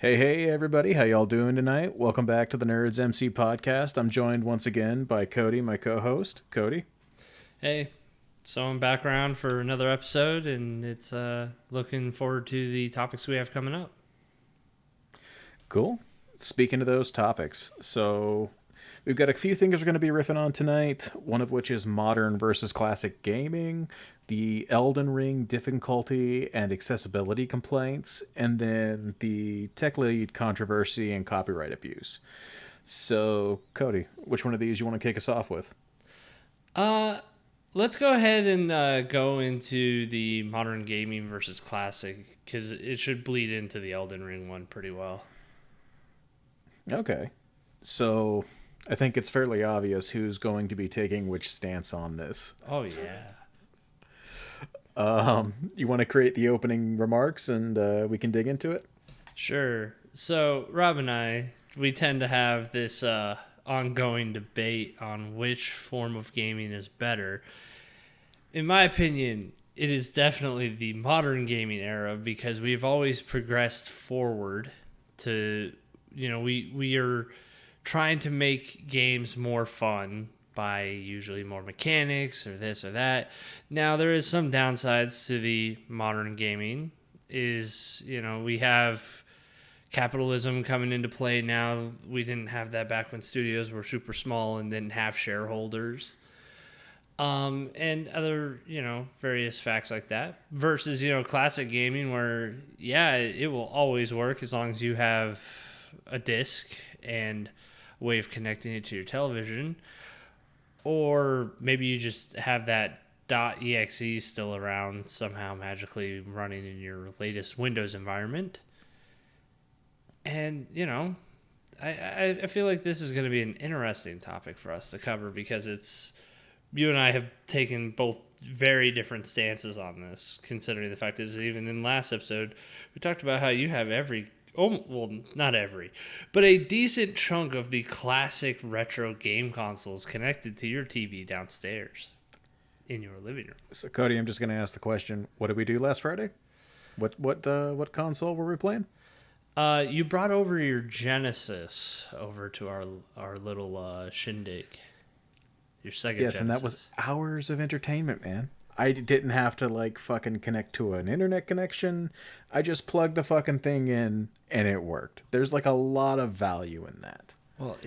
Hey, everybody. How y'all doing tonight? Welcome back to the Nerds MC podcast. I'm joined once again by Cody, my co-host. Cody. Hey, so I'm back around for another episode, and it's looking forward to the topics we have coming up. Cool. Speaking of those topics, so we've got a few things we're going to be riffing on tonight, one of which is modern versus classic gaming, the Elden Ring difficulty and accessibility complaints, and then the Techlead controversy and copyright abuse. So, Cody, which one of these you want to kick us off with? Uh, let's go ahead and go into the modern gaming versus classic, because it should bleed into the Elden Ring one pretty well. Okay. So, I think it's fairly obvious who's going to be taking which stance on this. Oh, yeah. You want to create the opening remarks and we can dig into it? Sure. So, Rob and we tend to have this ongoing debate on which form of gaming is better. In my opinion, it is definitely the modern gaming era because we've always progressed forward to, we are trying to make games more fun by usually more mechanics or this or that. Now, there is some downsides to the modern gaming is, we have capitalism coming into play now. We didn't have that back when studios were super small and didn't have shareholders. And other, various facts like that versus, classic gaming where, yeah, it will always work as long as you have a disc and a way of connecting it to your television. Or maybe you just have that .exe still around somehow magically running in your latest Windows environment. And, I feel like this is going to be an interesting topic for us to cover because you and I have taken both very different stances on this, considering the fact that even in last episode, we talked about how you have not every, but a decent chunk of the classic retro game consoles connected to your TV downstairs in your living room. So, Cody, I'm just going to ask the question: what did we do last Friday? What console were we playing? You brought over your Genesis over to our little shindig. Your Sega Yes, Genesis. and that was hours of entertainment, man. I didn't have to fucking connect to an internet connection. I just plugged the fucking thing in and it worked. There's a lot of value in that. Well,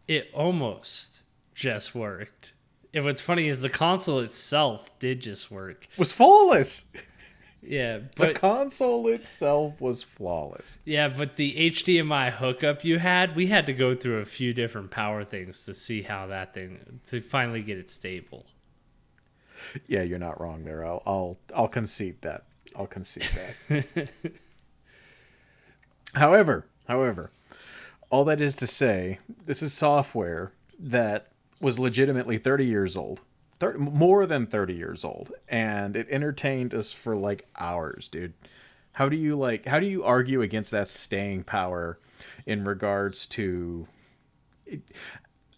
it almost just worked. And what's funny is the console itself did just work. It was flawless. Yeah, but the console itself was flawless. Yeah, but the HDMI hookup you had, we had to go through a few different power things to see how that thing to finally get it stable. Yeah, you're not wrong there. I'll concede that. I'll concede that. However, all that is to say, this is software that was legitimately 30 years old. More than 30 years old, and it entertained us for hours, dude. How do you argue against that staying power in regards to,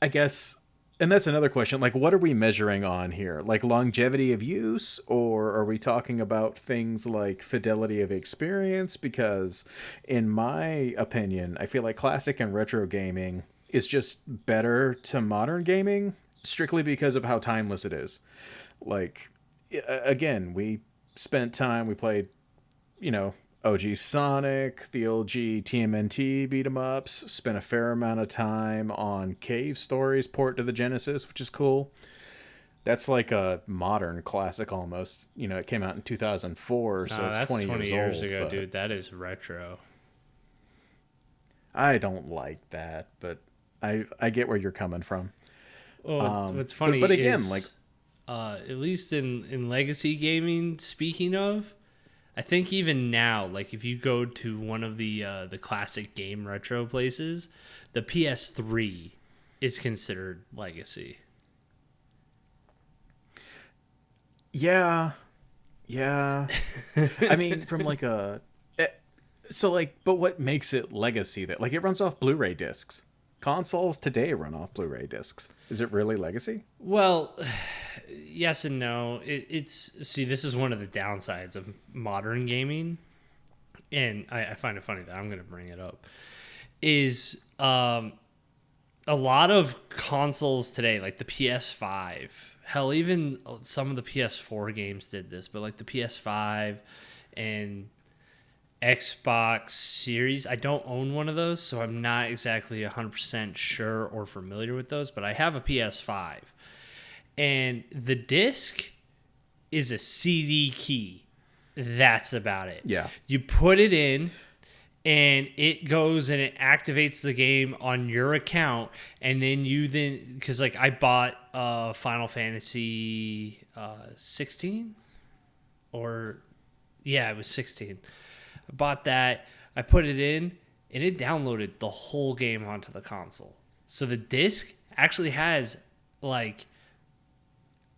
I guess, and that's another question, what are we measuring on here? Longevity of use, or are we talking about things like fidelity of experience? Because in my opinion, I feel like classic and retro gaming is just better to modern gaming strictly because of how timeless it is. Again, we spent time, we played, OG Sonic, the OG TMNT beat 'em ups, spent a fair amount of time on Cave Stories port to the Genesis, which is cool. That's like a modern classic almost. It came out in 2004, so it's that's 20 years old, ago, dude. That is retro. I don't like that, but I get where you're coming from. Well, what's funny but again, is, at least in legacy gaming, speaking of, I think even now, if you go to one of the classic game retro places, the PS3 is considered legacy. Yeah. I mean, from but what makes it legacy? That it runs off Blu-ray discs. Consoles today run off Blu-ray discs. Is it really legacy? Well, yes and no. This is one of the downsides of modern gaming and I find it funny that I'm going to bring it up, is a lot of consoles today, like the PS5, hell, even some of the PS4 games did this, but like the PS5 and Xbox Series, I don't own one of those, so I'm not exactly 100% sure or familiar with those, but I have a PS5. And the disc is a CD key. That's about it. Yeah. You put it in, and it goes and it activates the game on your account, and then because like I bought Final Fantasy 16, or yeah, it was 16. I bought that, I put it in, and it downloaded the whole game onto the console. So the disc actually has, like,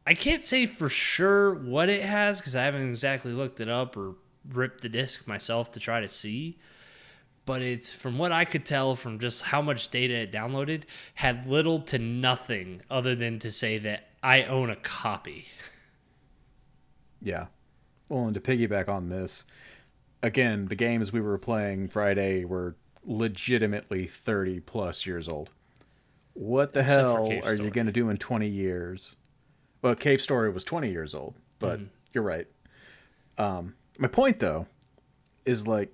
I can't say for sure what it has because I haven't exactly looked it up or ripped the disc myself to try to see. But it's, from what I could tell from just how much data it downloaded, had little to nothing other than to say that I own a copy. Yeah. Well, and to piggyback on this, again, the games we were playing Friday were legitimately 30 plus years old. What the Except for hell Cave are Story. you going to do in 20 years? Well, Cave Story was 20 years old, but you're right. My point, though, is like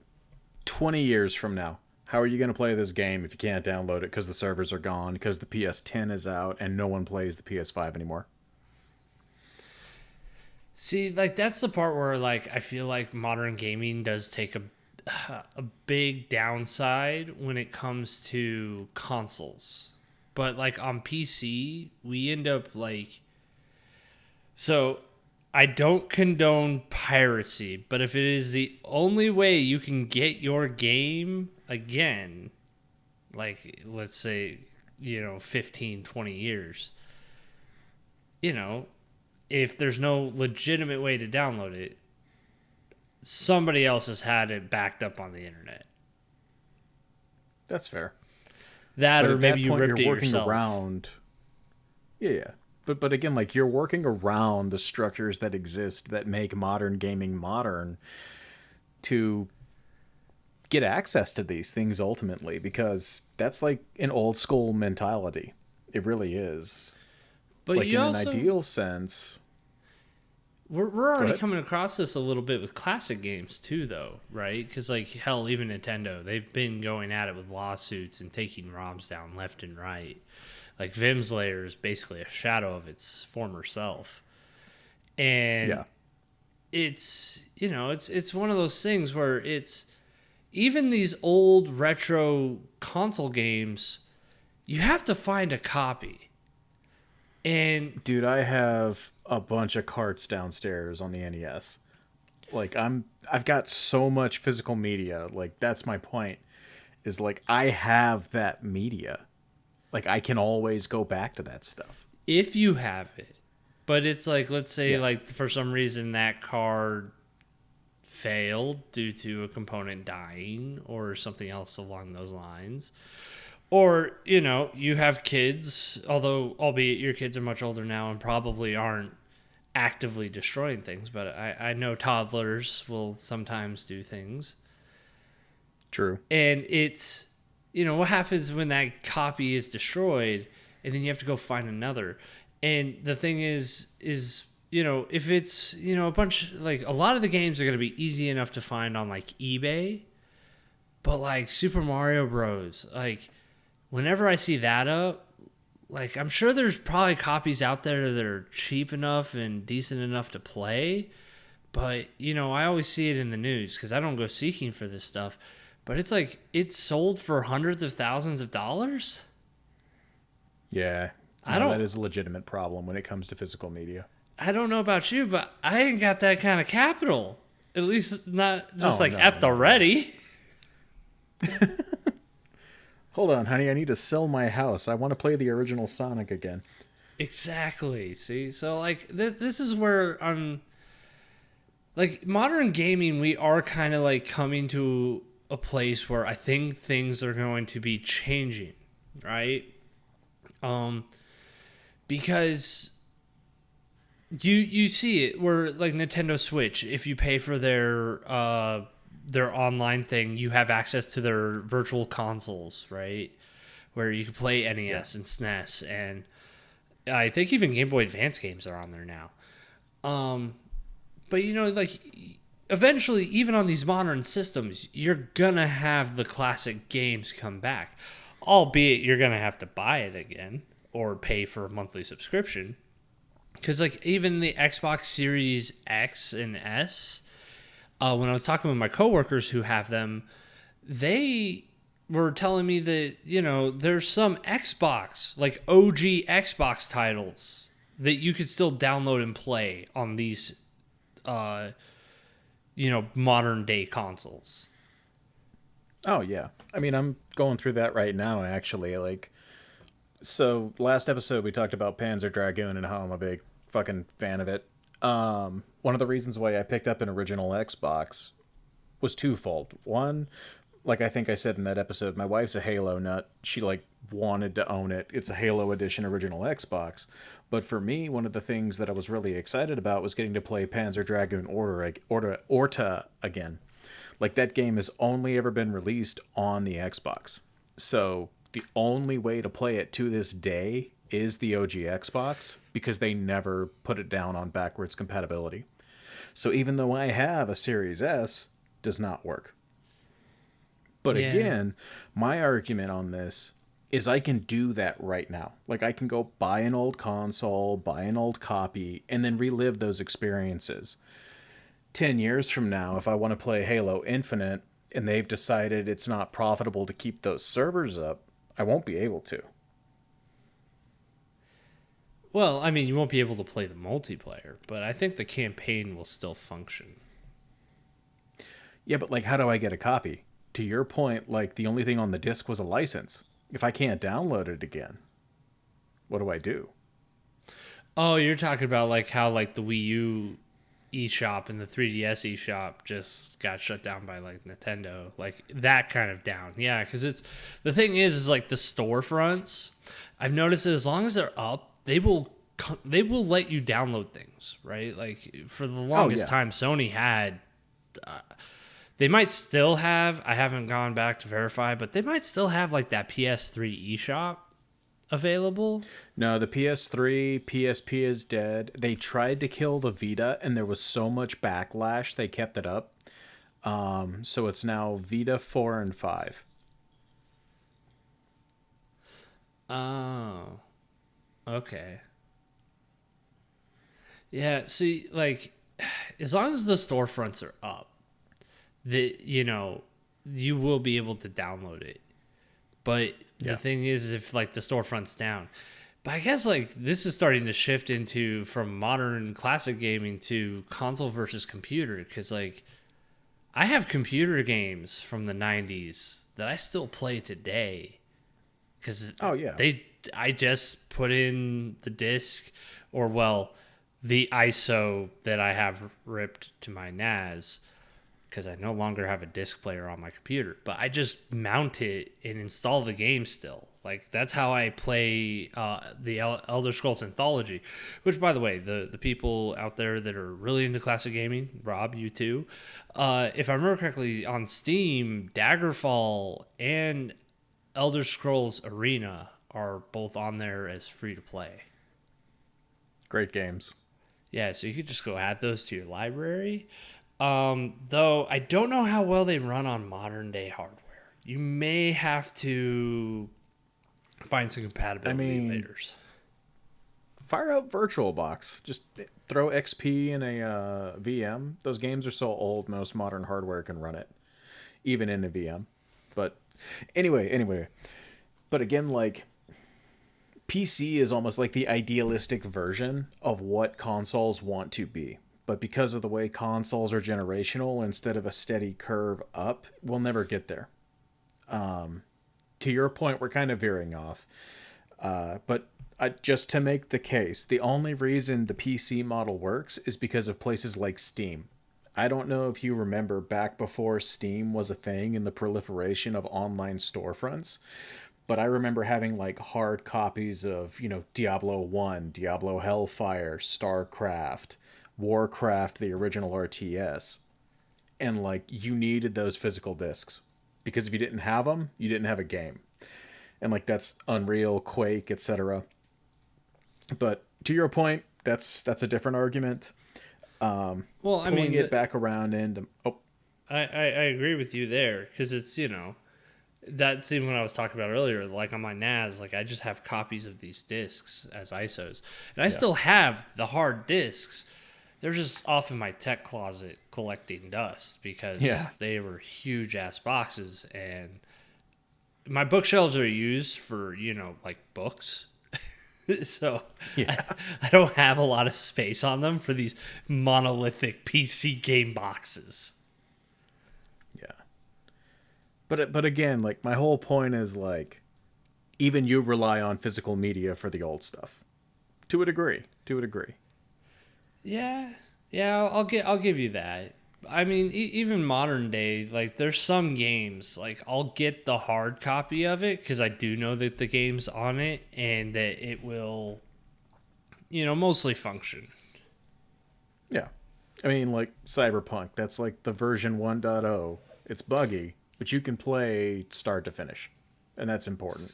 20 years from now, how are you going to play this game if you can't download it because the servers are gone, because the PS10 is out, and no one plays the PS5 anymore? See, like, that's the part where, like, I feel like modern gaming does take a big downside when it comes to consoles. But, like, on PC, we end up, like... So, I don't condone piracy, but if it is the only way you can get your game again, like, let's say, 15, 20 years, you know, if there's no legitimate way to download it, somebody else has had it backed up on the internet. That's fair. That, But or at maybe that you point, ripped you're it working yourself. around. Yeah. But again, like, you're working around the structures that exist that make modern gaming modern to get access to these things ultimately, because that's like an old school mentality. It really is. But Like, you in an also, ideal sense. we're Go already ahead. coming across this a little bit with classic games too, though, right? Because, like, hell, even Nintendo, they've been going at it with lawsuits and taking ROMs down left and right. Like, Vim's Lair is basically a shadow of its former self. And Yeah. it's one of those things where it's, even these old retro console games, you have to find a copy. And Dude, I have a bunch of carts downstairs on the NES. Like, I've got so much physical media. Like, that's my point. Is like, I have that media. Like, I can always go back to that stuff. if you have it, but it's like, let's say, Yes. like, for some reason that card failed due to a component dying or something else along those lines. Or, you have kids, although, albeit your kids are much older now and probably aren't actively destroying things, but I know toddlers will sometimes do things. True. And it's, what happens when that copy is destroyed and then you have to go find another. And the thing is, if it's, a bunch, like, a lot of the games are going to be easy enough to find on, like, eBay, but, like, Super Mario Bros., like, whenever I see that up, like, I'm sure there's probably copies out there that are cheap enough and decent enough to play. But, I always see it in the news because I don't go seeking for this stuff. But it's like, it's sold for hundreds of thousands of dollars. Yeah. I No, don't, that is a legitimate problem when it comes to physical media. I don't know about you, but I ain't got that kind of capital. At least not just Oh, like no, at the no, no. ready. Hold on, honey. I need to sell my house. I want to play the original Sonic again. Exactly. See, so, like, this is where I'm, like, modern gaming, we are kind of, like, coming to a place where I think things are going to be changing, right? Um, because you see it where, like, Nintendo Switch, if you pay for their their online thing, you have access to their virtual consoles, right? Where you can play Yeah. NES and SNES, and I think even Game Boy Advance games are on there now. But like eventually, even on these modern systems, you're gonna have the classic games come back, albeit you're gonna have to buy it again or pay for a monthly subscription. Because like even the Xbox Series X and S, when I was talking with my coworkers who have them, they were telling me that there's some Xbox, like OG Xbox titles that you could still download and play on these uh modern day consoles. Oh yeah. I mean, I'm going through that right now actually. Like, so last episode we talked about Panzer Dragoon and how I'm a big fucking fan of it. One of the reasons why I picked up an original Xbox was twofold. One, like I think I said in that episode, my wife's a Halo nut. She like wanted to own it. It's a Halo edition original Xbox. But for me, one of the things that I was really excited about was getting to play Panzer Dragoon Orta again. Like that game has only ever been released on the Xbox. So the only way to play it to this day is the OG Xbox because they never put it down on backwards compatibility. So even though I have a Series S, does not work. But Yeah. again, my argument on this is I can do that right now. Like I can go buy an old console, buy an old copy, and then relive those experiences. 10 years from now, if I want to play Halo Infinite and they've decided it's not profitable to keep those servers up, I won't be able to. Well, I mean, you won't be able to play the multiplayer, but I think the campaign will still function. Yeah, but like, how do I get a copy? To your point, like, the only thing on the disc was a license. If I can't download it again, what do I do? Oh, you're talking about like how like the Wii U eShop and the 3DS eShop just got shut down by like Nintendo, like that kind of down. Yeah, because it's the thing is like the storefronts. I've noticed that as long as they're up, they will let you download things, right? Like for the Oh, longest yeah. time, Sony had. They might still have. I haven't gone back to verify, but they might still have like that PS3 eShop available. No, the PS3, PSP is dead. They tried to kill the Vita, and there was so much backlash, they kept it up. So it's now Vita 4 and 5. Oh, okay. Yeah, see, like, as long as the storefronts are up, you will be able to download it. But the Yeah. thing is, if like the storefront's down, but I guess like this is starting to shift into from modern classic gaming to console versus computer because like I have computer games from the '90s that I still play today because Oh, yeah. I just put in the disc or well the ISO that I have ripped to my NAS because I no longer have a disc player on my computer, but I just mount it and install the game still. Like that's how I play the Elder Scrolls Anthology, which, by the way, the people out there that are really into classic gaming, Rob, you too, if I remember correctly, on Steam, Daggerfall and Elder Scrolls Arena are both on there as free to play. Great games. Yeah, so you could just go add those to your library. Though I don't know how well they run on modern day hardware. You may have to find some I compatibility mean, later. fire up VirtualBox. Just throw XP in a VM. Those games are so old, most modern hardware can run it, even in a VM. But anyway. But again, like, PC is almost like the idealistic version of what consoles want to be. But because of the way consoles are generational instead of a steady curve up, we'll never get there. To your point, we're kind of veering off. But just to make the case, the only reason the PC model works is because of places like Steam. I don't know if you remember back before Steam was a thing and the proliferation of online storefronts, but I remember having like hard copies of, Diablo 1, Diablo Hellfire, StarCraft, Warcraft, the original RTS. and like you needed those physical discs because if you didn't have them, you didn't have a game. And like that's Unreal, Quake, etc. But to your point, that's a different argument. Well, I Pulling mean, it back around into I agree with you there because it's, that's even what I was talking about earlier. Like on my NAS, like I just have copies of these discs as ISOs, and I yeah, still have the hard discs. They're just off in my tech closet collecting dust because yeah, they were huge ass boxes, and my bookshelves are used for like books. So I, yeah, I don't have a lot of space on them for these monolithic PC game boxes. yeah. But again, like my whole point is like even you rely on physical media for the old stuff to a degree. To a degree. Yeah, yeah, I'll give you that. I mean, even modern day, like there's some games like I'll get the hard copy of it because I do know that the game's on it and that it will, mostly function. Yeah. I mean, like Cyberpunk, that's like the version 1.0. It's buggy, but you can play start to finish, and that's important.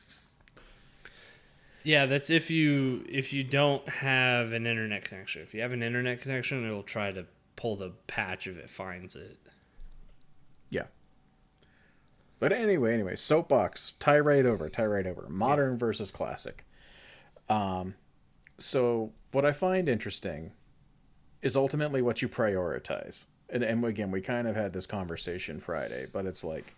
Yeah, that's if you don't have an internet connection. If you have an internet connection, it'll try to pull the patch if it finds it. Yeah. But anyway, soapbox, tie right over, tie right over. Yeah. Modern versus classic. So what I find interesting is ultimately what you prioritize. And again, we kind of had this conversation Friday, but it's like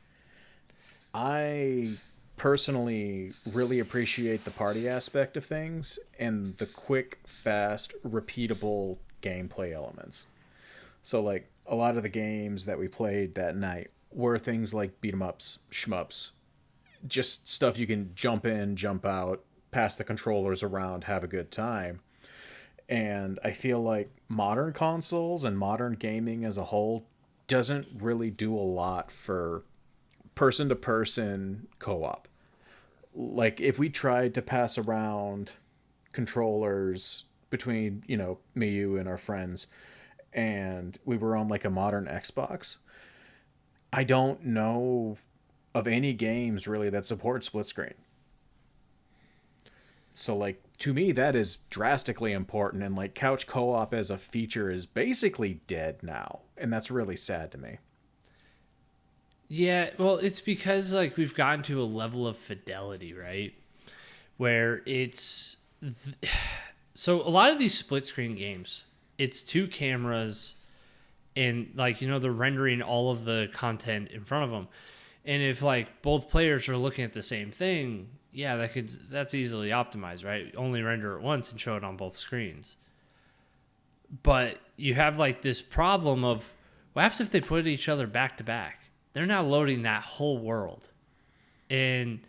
I personally really appreciate the party aspect of things and the quick, fast, repeatable gameplay elements. So like a lot of the games that we played that night were things like beat 'em ups, shmups, just stuff you can jump in, jump out, pass the controllers around, have a good time. And I feel like modern consoles and modern gaming as a whole doesn't really do a lot for person to person co op. Like if we tried to pass around controllers between, me, you, and our friends, and we were on like a modern Xbox, I don't know of any games really that support split screen. So like to me that is drastically important and like couch co-op as a feature is basically dead now and that's really sad to me. Yeah, well, it's because like we've gotten to a level of fidelity, right? Where so a lot of these split screen games, it's two cameras and like they're rendering all of the content in front of them. And if like both players are looking at the same thing, yeah, that's easily optimized, right? Only render it once and show it on both screens. But you have like this problem of what happens if they put each other back to back? They're now loading that whole world. And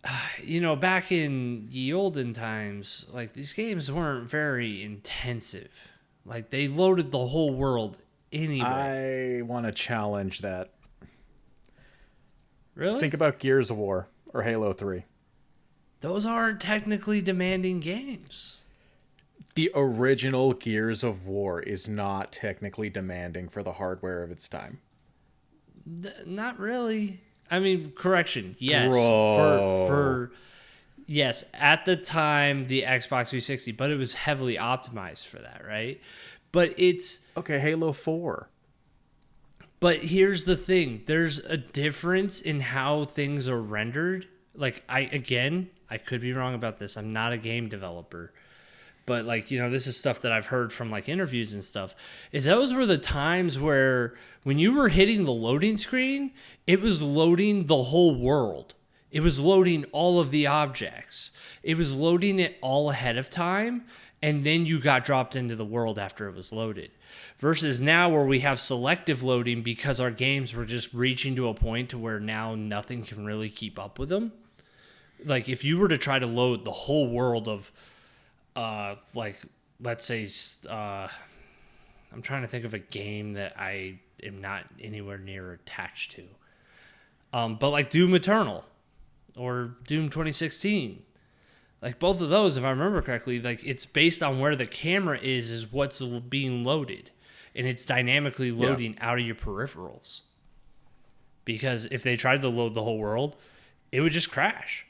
back in the olden times, like these games weren't very intensive. Like they loaded the whole world anyway. I want to challenge that. Really? Think about Gears of War or Halo 3. Those aren't technically demanding games. The original Gears of War is not technically demanding for the hardware of its time. Not really. I mean, correction. Yes, Bro. for yes, at the time the Xbox 360, but it was heavily optimized for that, right? But Okay, Halo 4. but here's the thing. There's a difference in how things are rendered. Like I could be wrong about this. I'm not a game developer. But like, this is stuff that I've heard from like interviews and stuff, is those were the times where when you were hitting the loading screen, it was loading the whole world. It was loading all of the objects. It was loading it all ahead of time, and then you got dropped into the world after it was loaded. Versus now where we have selective loading because our games were just reaching to a point to where now nothing can really keep up with them. Like if you were to try to load the whole world of like let's say I'm trying to think of a game that I am not anywhere near attached to, but like Doom Eternal or Doom 2016, like both of those, if I remember correctly, like it's based on where the camera is what's being loaded. and it's dynamically loading out of your peripherals. Because if they tried to load the whole world, it would just crash.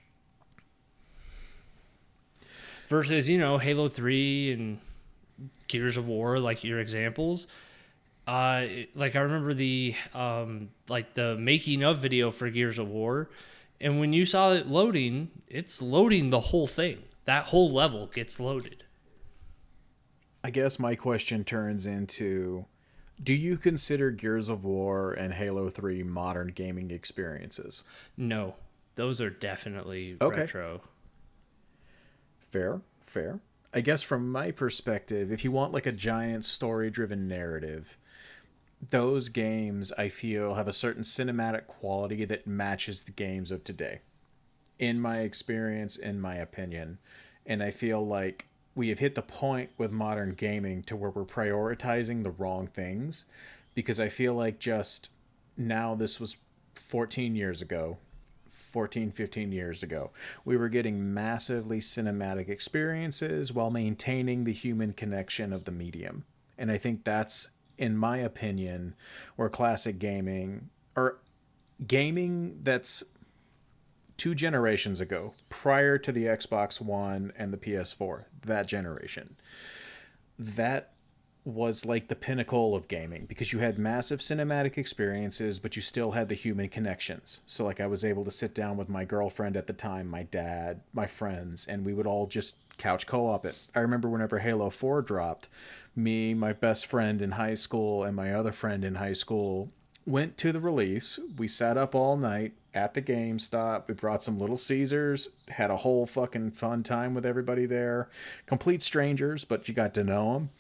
Versus, Halo 3 and Gears of War, like your examples. Like I remember the the making of video for Gears of War, and when you saw it loading, it's loading the whole thing. That whole level gets loaded. I guess my question turns into, do you consider Gears of War and Halo 3 modern gaming experiences? No, those are definitely Okay. retro. Fair, fair. I guess from my perspective, if you want like a giant story-driven narrative, those games I feel have a certain cinematic quality that matches the games of today. In my experience, in my opinion. And I feel like we have hit the point with modern gaming to where we're prioritizing the wrong things, because I feel like just now, this was 14 years ago, 14, 15 years ago, we were getting massively cinematic experiences while maintaining the human connection of the medium. And I think that's, in my opinion, where classic gaming, or gaming that's 2 generations ago, prior to the Xbox One and the PS4, that generation, that was like the pinnacle of gaming, because you had massive cinematic experiences, but you still had the human connections. So, like, I was able to sit down with my girlfriend at the time, my dad, my friends, and we would all just couch co-op it. I remember whenever Halo 4 dropped, me, my best friend in high school, and my other friend in high school went to the release. We sat up all night at the GameStop. We brought some Little Caesars, had a whole fucking fun time with everybody there. Complete strangers, but you got to know them.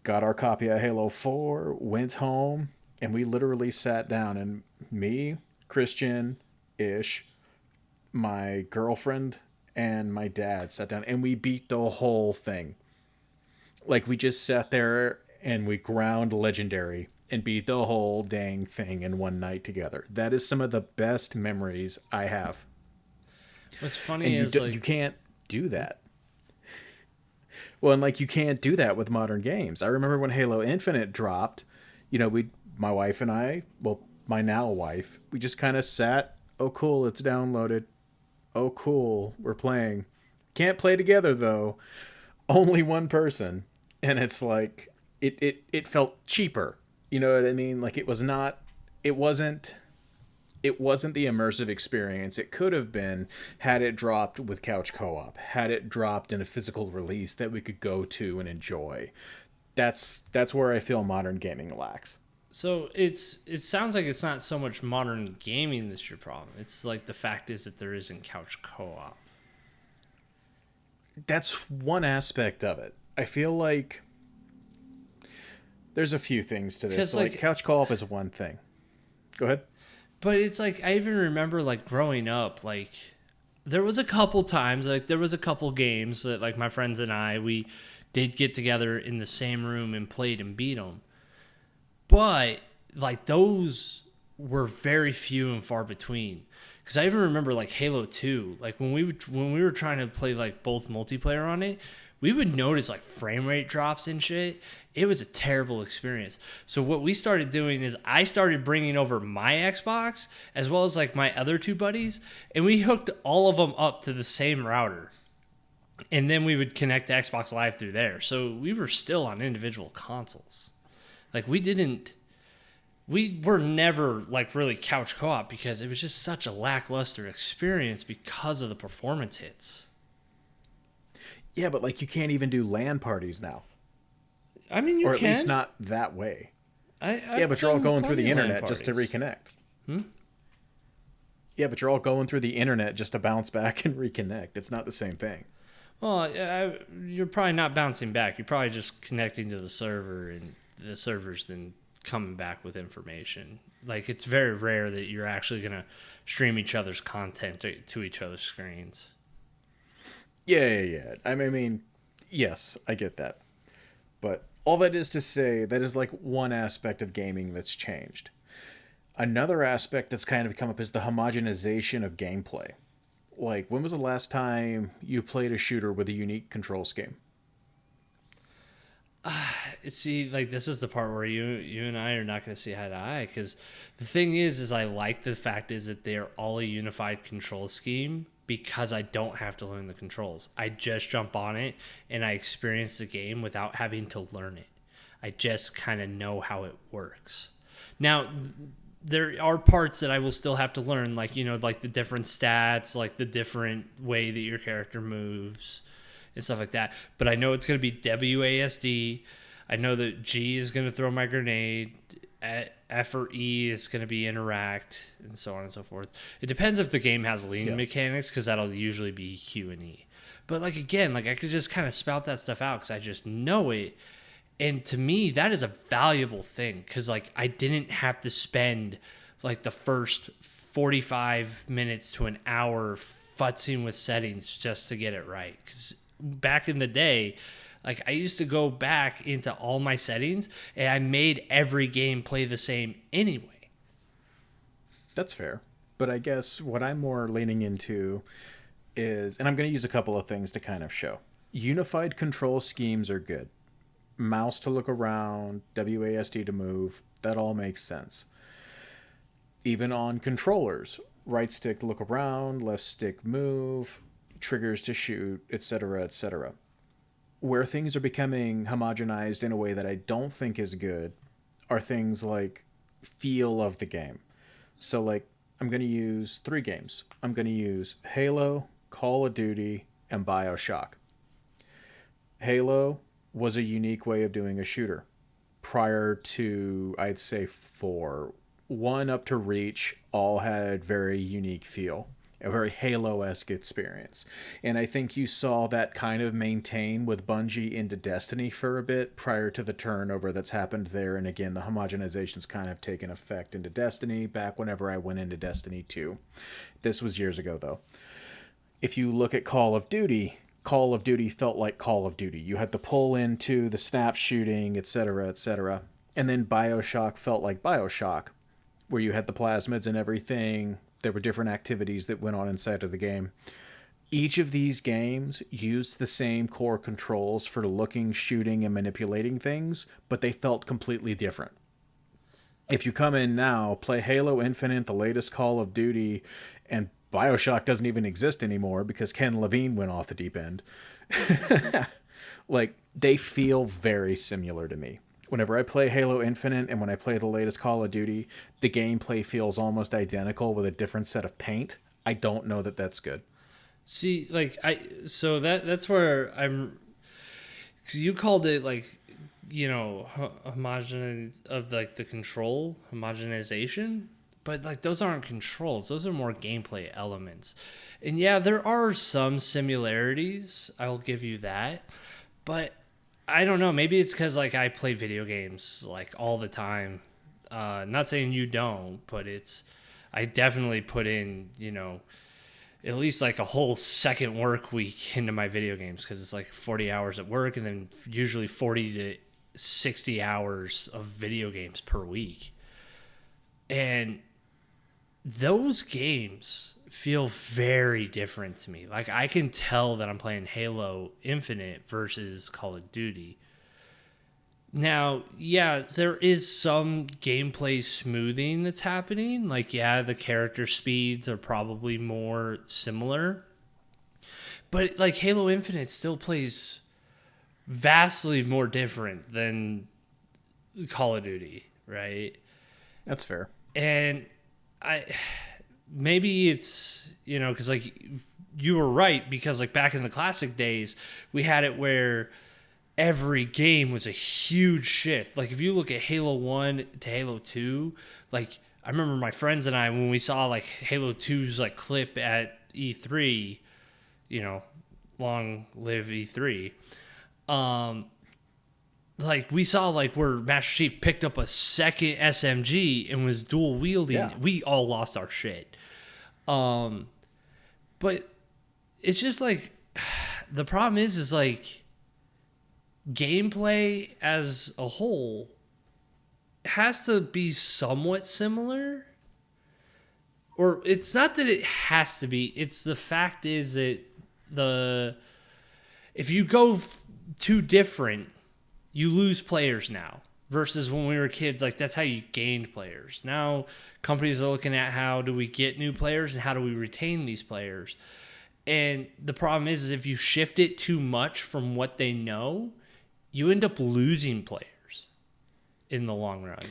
Got our copy of Halo 4, went home, and we literally sat down, and me, Christian ish, my girlfriend, and my dad sat down, and we beat the whole thing. Like, we just sat there and we ground legendary and beat the whole dang thing in one night together. That is some of the best memories I have. What's funny And is you can't do that. Well, and like, you can't do that with modern games. I remember when Halo Infinite dropped, my wife and I, well, my now wife, we just kind of sat, oh cool, it's downloaded. Oh cool, we're playing. Can't play together though. Only one person. And it's like, it felt cheaper. You know what I mean? Like, it wasn't the immersive experience it could have been had it dropped with couch co-op, had it dropped in a physical release that we could go to and enjoy. That's where I feel modern gaming lacks. so it sounds like it's not so much modern gaming that's your problem. It's like the fact is that there isn't couch co-op. That's one aspect of it. I feel like there's a few things to this. 'Cause, So, like, couch co-op is one thing. Go ahead. But it's like I even remember like growing up, like there was a couple times, like there was a couple games that like my friends and we did get together in the same room and played and beat them. But like those were very few and far between. Because I even remember like Halo 2, like when we were trying to play like both multiplayer on it, we would notice like frame rate drops and shit. It was a terrible experience. So what we started doing is I started bringing over my Xbox as well as like my other two buddies, and we hooked all of them up to the same router. And then we would connect to Xbox Live through there. So we were still on individual consoles. Like we were never like really couch co-op because it was just such a lackluster experience because of the performance hits. Yeah, but like, you can't even do LAN parties now. I mean, you or at can. least not that way. I've Yeah, but you're all done going through the plenty of LAN internet just to parties. reconnect. Yeah, but you're all going through the internet just to bounce back and reconnect. It's not the same thing. Well, you're probably not bouncing back. You're probably just connecting to the server, and the server's then coming back with information. Like, it's very rare that you're actually going to stream each other's content to each other's screens. Yeah. I mean, yes, I get that. But all that is to say, that is like one aspect of gaming that's changed. Another aspect that's kind of come up is the homogenization of gameplay. Like, when was the last time you played a shooter with a unique control scheme? See, like this is the part where you and I are not going to see eye to eye, because the thing is I like the fact is that they are all a unified control scheme, because I don't have to learn the controls. I just jump on it and I experience the game without having to learn it. I just kind of know how it works. Now, there are parts that I will still have to learn, like, like the different stats, like the different way that your character moves and stuff like that. But I know it's going to be WASD. I know that G is going to throw my grenade. F or E is going to be interact, and so on and so forth. It depends if the game has lean mechanics, because that'll usually be Q and E. But like again, like I could just kind of spout that stuff out because I just know it. And to me, that is a valuable thing, because like I didn't have to spend like the first 45 minutes to an hour futzing with settings just to get it right. Because back in the day, like I used to go back into all my settings and I made every game play the same anyway. That's fair. But I guess what I'm more leaning into is, and I'm going to use a couple of things to kind of show. Unified control schemes are good. Mouse to look around, WASD to move, that all makes sense. Even on controllers, right stick to look around, left stick move, triggers to shoot, etc., etc. Where things are becoming homogenized in a way that I don't think is good are things like feel of the game. So, like, I'm going to use 3 games. I'm going to use Halo, Call of Duty, and Bioshock. Halo was a unique way of doing a shooter. Prior to, I'd say, 4, 1 up to Reach, all had very unique feel, a very Halo-esque experience. And I think you saw that kind of maintain with Bungie into Destiny for a bit prior to the turnover that's happened there. And again, the homogenization's kind of taken effect into Destiny back whenever I went into Destiny 2. This was years ago, though. If you look at Call of Duty felt like Call of Duty. You had to pull into the snap shooting, etc., etc. And then Bioshock felt like Bioshock, where you had the plasmids and everything. There were different activities that went on inside of the game. Each of these games used the same core controls for looking, shooting, and manipulating things, but they felt completely different. If you come in now, play Halo Infinite, the latest Call of Duty, and Bioshock doesn't even exist anymore because Ken Levine went off the deep end. Like, they feel very similar to me. Whenever I play Halo Infinite and when I play the latest Call of Duty, the gameplay feels almost identical with a different set of paint. I don't know that that's good. See, like so that's where I'm, cause you called it like, homogenization of like the control homogenization, but like those aren't controls; those are more gameplay elements. And yeah, there are some similarities. I'll give you that, but I don't know. Maybe it's because like I play video games like all the time. Not saying you don't, but I definitely put in at least like a whole second work week into my video games, because it's like 40 hours at work and then usually 40 to 60 hours of video games per week. And those games feel very different to me. Like I can tell that I'm playing Halo Infinite versus Call of Duty. Now, yeah, there is some gameplay smoothing that's happening. Like, yeah, the character speeds are probably more similar. But like Halo Infinite still plays vastly more different than Call of Duty, right? That's fair. And maybe it's, because like you were right, because like back in the classic days, we had it where every game was a huge shift. Like if you look at Halo 1 to Halo 2, like I remember my friends and I, when we saw like Halo 2's like clip at E3, long live E3. Like we saw like where Master Chief picked up a second SMG and was dual wielding. Yeah. We all lost our shit. But it's just like the problem is like gameplay as a whole has to be somewhat similar. Or it's not that it has to be, it's the fact is that if you go too different, you lose players now. Versus when we were kids, like that's how you gained players. Now companies are looking at how do we get new players and how do we retain these players. And the problem is if you shift it too much from what they know, you end up losing players in the long run.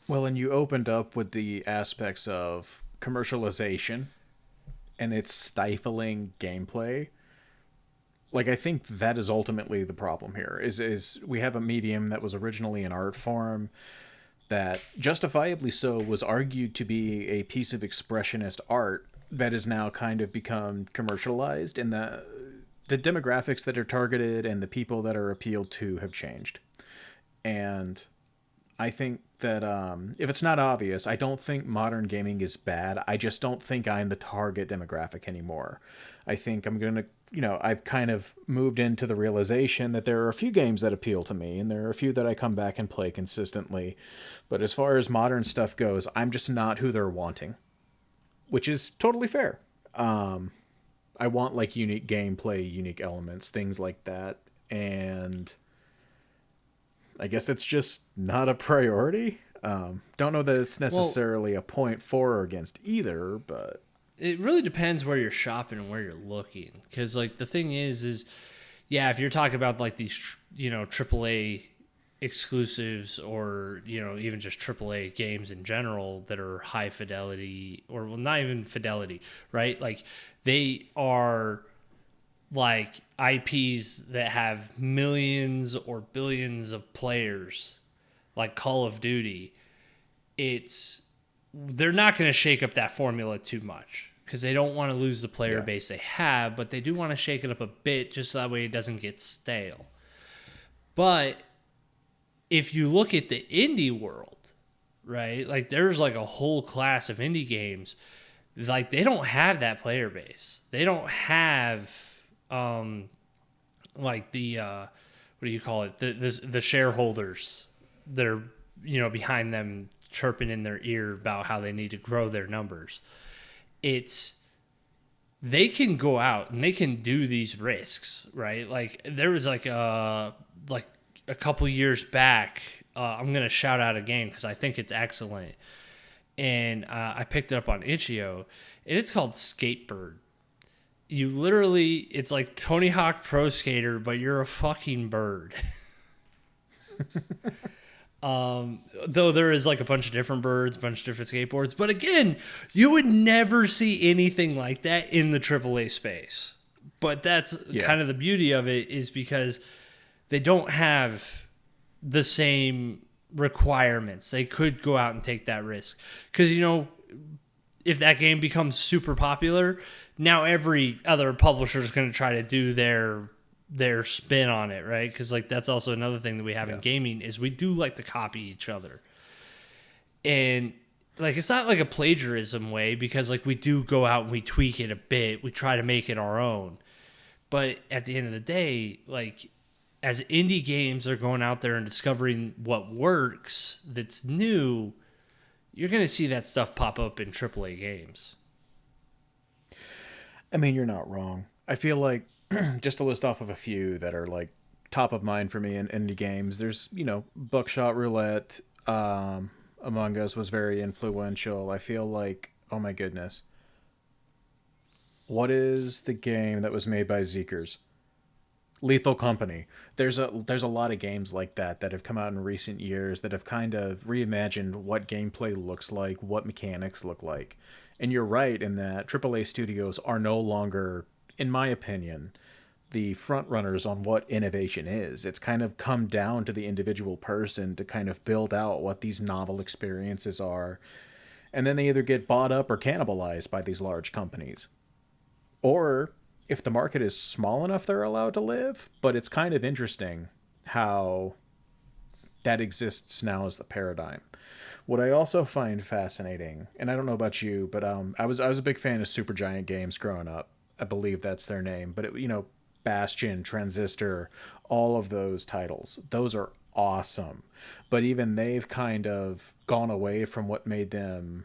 Well, and you opened up with the aspects of commercialization and its stifling gameplay. Like, I think that is ultimately the problem here. Is we have a medium that was originally an art form that, justifiably so, was argued to be a piece of expressionist art that has now kind of become commercialized, and the demographics that are targeted and the people that are appealed to have changed. And I think that if it's not obvious, I don't think modern gaming is bad. I just don't think I'm the target demographic anymore. I think I'm going to, I've kind of moved into the realization that there are a few games that appeal to me, and there are a few that I come back and play consistently. But as far as modern stuff goes, I'm just not who they're wanting, which is totally fair. I want like unique gameplay, unique elements, things like that. And I guess it's just not a priority. Don't know that it's necessarily a point for or against either, but it really depends where you're shopping and where you're looking. Because like the thing is yeah, if you're talking about like these AAA exclusives or even just AAA games in general that are high fidelity or well not even fidelity, right? Like they are like IPs that have millions or billions of players, like Call of Duty, they're not going to shake up that formula too much because they don't want to lose the player base they have, but they do want to shake it up a bit just so that way it doesn't get stale. But if you look at the indie world, right, like there's like a whole class of indie games, like they don't have that player base. They don't have like the what do you call it? The shareholders that are behind them chirping in their ear about how they need to grow their numbers. They can go out and they can do these risks, right? Like there was like a couple years back. I'm gonna shout out a game because I think it's excellent, and I picked it up on Itch.io, and it's called Skatebird. You literally, it's like Tony Hawk Pro Skater, but you're a fucking bird. Though there is like a bunch of different birds, a bunch of different skateboards. But again, you would never see anything like that in the AAA space. But that's kind of the beauty of it is because they don't have the same requirements. They could go out and take that risk. Because, if that game becomes super popular, now every other publisher is going to try to do their spin on it, right? Because like that's also another thing that we have in gaming is we do like to copy each other, and like it's not like a plagiarism way because like we do go out and we tweak it a bit, we try to make it our own, but at the end of the day, like as indie games are going out there and discovering what works that's new, you're going to see that stuff pop up in AAA games. I mean, you're not wrong. I feel like just to list off of a few that are like top of mind for me in indie games, there's, Buckshot Roulette, Among Us was very influential. I feel like, oh my goodness. What is the game that was made by Zeekers? Lethal Company. There's a lot of games like that have come out in recent years that have kind of reimagined what gameplay looks like, what mechanics look like. And you're right in that AAA studios are no longer, in my opinion, the front runners on what innovation is. It's kind of come down to the individual person to kind of build out what these novel experiences are. And then they either get bought up or cannibalized by these large companies. Or if the market is small enough, they're allowed to live. But it's kind of interesting how that exists now as the paradigm. What I also find fascinating, and I don't know about you, but I was a big fan of Supergiant Games growing up. I believe that's their name, but Bastion, Transistor, all of those titles, those are awesome. But even they've kind of gone away from what made them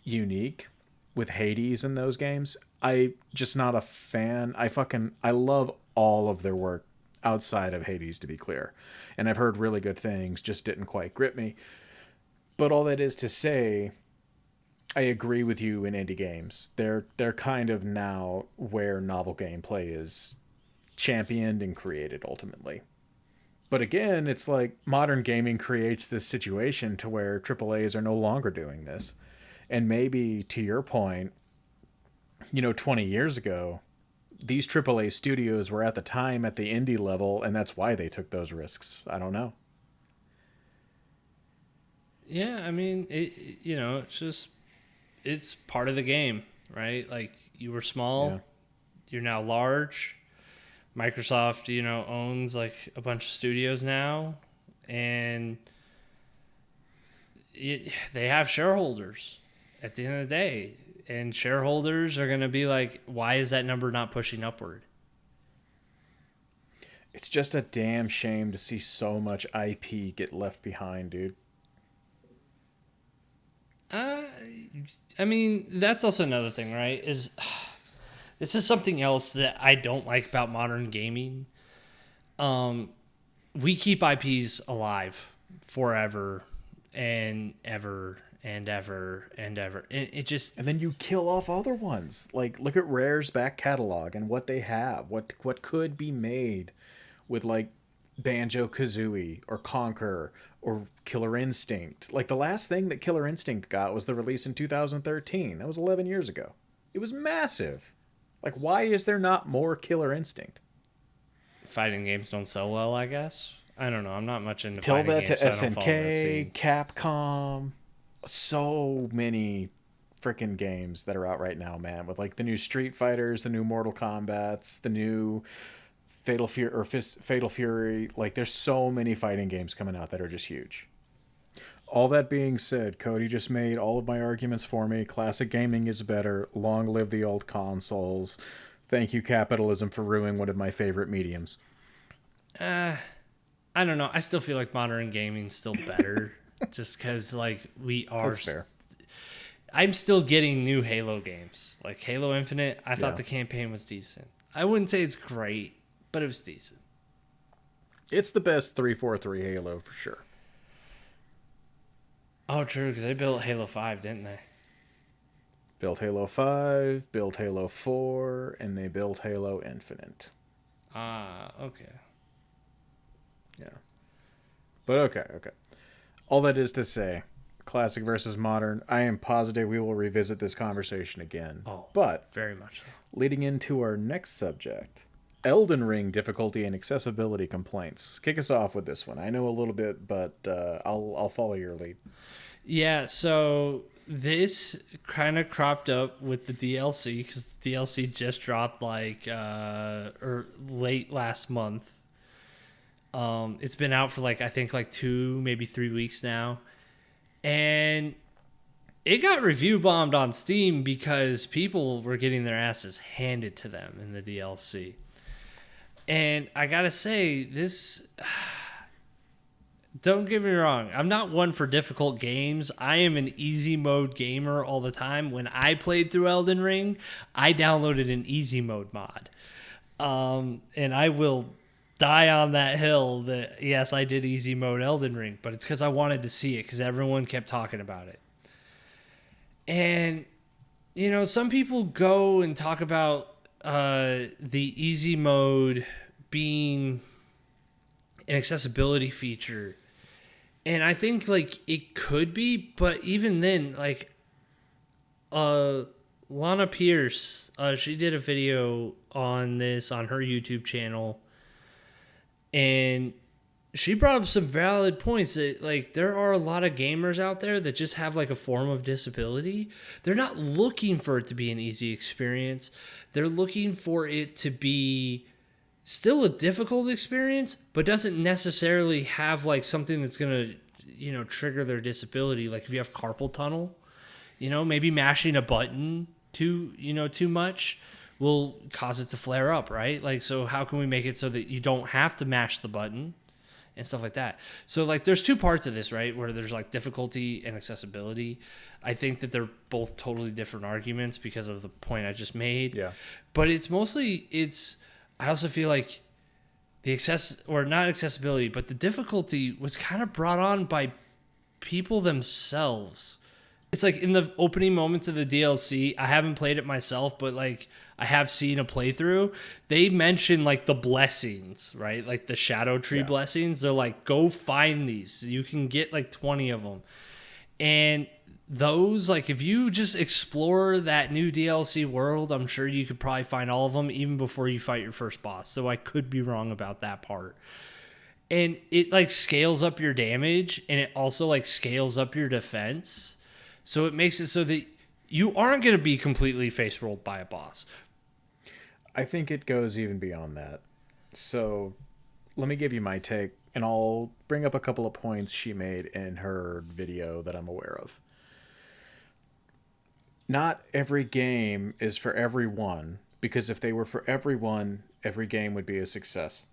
unique with Hades in those games. I just not a fan. I love all of their work outside of Hades, to be clear. And I've heard really good things, just didn't quite grip me. But all that is to say, I agree with you in indie games. They're kind of now where novel gameplay is championed and created ultimately. But again, it's like modern gaming creates this situation to where AAAs are no longer doing this. And maybe to your point, 20 years ago, these AAA studios were at the time at the indie level, and that's why they took those risks. I don't know. Yeah, I mean, it's just it's part of the game, right? Like you were Yeah. small, you're now large. Microsoft, owns like a bunch of studios now, and they have shareholders at the end of the day, and shareholders are going to be like, why is that number not pushing upward? It's just a damn shame to see so much IP get left behind, dude. Uh, I mean, that's also another thing, right? Is this is something else that I don't like about modern gaming. Um, we keep IPs alive forever and ever and ever and ever. It just And then you kill off other ones. Like look at Rare's back catalog and what they have. What could be made with like Banjo Kazooie or Conquer or Killer Instinct. Like the last thing that Killer Instinct got was the release in 2013. That was 11 years ago. It was massive. Like why is there not more Killer Instinct? fighting games don't sell well, I guess. I don't know. I'm not much into Tell fighting that games, to so I don't follow that SNK, scene. Capcom, so many freaking games that are out right now, man. With like the new Street Fighters, the new Mortal Kombat's, the new Fatal Fury. Like there's so many fighting games coming out that are just huge. All that being said, Cody just made all of my arguments for me. Classic gaming is better. Long live the old consoles. Thank you, capitalism, for ruining one of my favorite mediums. Uh, I don't know. I still feel like modern gaming's still better, just because like we are. That's fair. I'm still getting new Halo games, like Halo Infinite. I thought Yeah. the campaign was decent. I wouldn't say it's great, but it was decent. It's the best 343 Halo for sure. Oh, true, because they built Halo 5, didn't they? Built Halo 5, built Halo 4, and they built Halo Infinite. Ah, okay. Yeah. But okay. All that is to say, classic versus modern, I am positive we will revisit this conversation again. Oh, But very much so. leading into our next subject, Elden Ring difficulty and accessibility complaints. Kick us off with this one. I know a little bit, but I'll follow your lead. Yeah, so this kind of cropped up with the DLC because the DLC just dropped or late last month. It's been out for I think 2 maybe 3 weeks now, and it got review bombed on Steam because people were getting their asses handed to them in the DLC. And I gotta say, this. Don't get me wrong. I'm not one for difficult games. I am an easy mode gamer all the time. When I played through Elden Ring, I downloaded an easy mode mod. And I will die on that hill that, yes, I did easy mode Elden Ring, but it's because I wanted to see it because everyone kept talking about it. And, some people go and talk about the easy mode being an accessibility feature. And I think it could be, but even then, Lana Pierce, she did a video on this on her YouTube channel, and she brought up some valid points that there are a lot of gamers out there that just have a form of disability. They're not looking for it to be an easy experience. They're looking for it to be still a difficult experience, but doesn't necessarily have something that's gonna trigger their disability. Like if you have carpal tunnel, maybe mashing a button too much will cause it to flare up, right? So how can we make it so that you don't have to mash the button and stuff like that? So there's two parts of this, right, where there's difficulty and accessibility. I think that they're both totally different arguments because of the point I just made. Yeah. But I also feel like the not accessibility, but the difficulty was kind of brought on by people themselves. It's like in the opening moments of the DLC, I haven't played it myself, but like I have seen a playthrough. They mention like the blessings, right? Like the Shadow Tree Yeah. blessings. They're like, go find these. You can get like 20 of them. And those, like, if you just explore that new DLC world, I'm sure you could probably find all of them even before you fight your first boss. So I could be wrong about that part. And it like scales up your damage, and it also like scales up your defense. So it makes it so that you aren't going to be completely face rolled by a boss. I think it goes even beyond that. So let me give you my take, and I'll bring up a couple of points she made in her video that I'm aware of. Not every game is for everyone, because if they were for everyone, every game would be a success.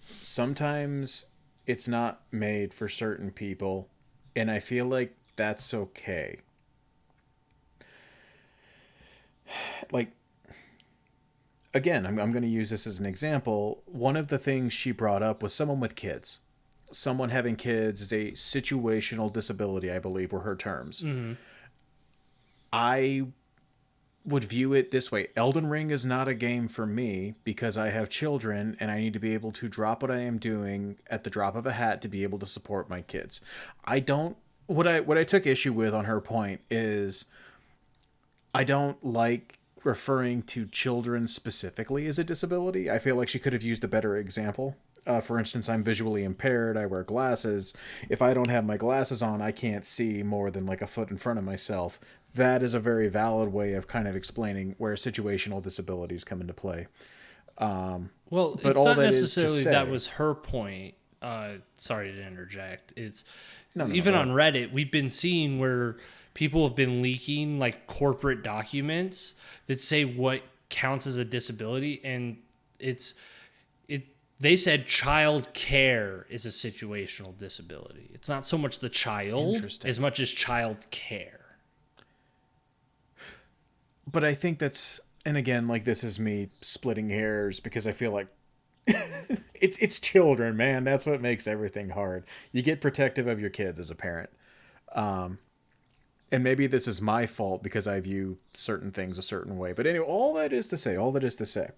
Sometimes it's not made for certain people, and I feel like that's okay. Like, again, I'm going to use this as an example. One of the things she brought up was someone with kids. Someone having kids is a situational disability, I believe, were her terms. Mm-hmm. I would view it this way: Elden Ring is not a game for me because I have children and I need to be able to drop what I am doing at the drop of a hat to be able to support my kids. I don't. What I took issue with on her point is I don't like referring to children specifically as a disability. I feel like she could have used a better example. For instance, I'm visually impaired. I wear glasses. If I don't have my glasses on, I can't see more than like a foot in front of myself. That is a very valid way of kind of explaining where situational disabilities come into play. Well, But it's all not that is to necessarily that say, was her point. Sorry to interject. It's no, even go on ahead. Reddit, we've been seeing where people have been leaking like corporate documents that say what counts as a disability, and it's it. They said child care is a situational disability. It's not so much the child as Interesting. much as child care. But I think that's, and again, like this is me splitting hairs because I feel like it's children, man. That's what makes everything hard. You get protective of your kids as a parent. And maybe this is my fault because I view certain things a certain way. But anyway, all that is to say,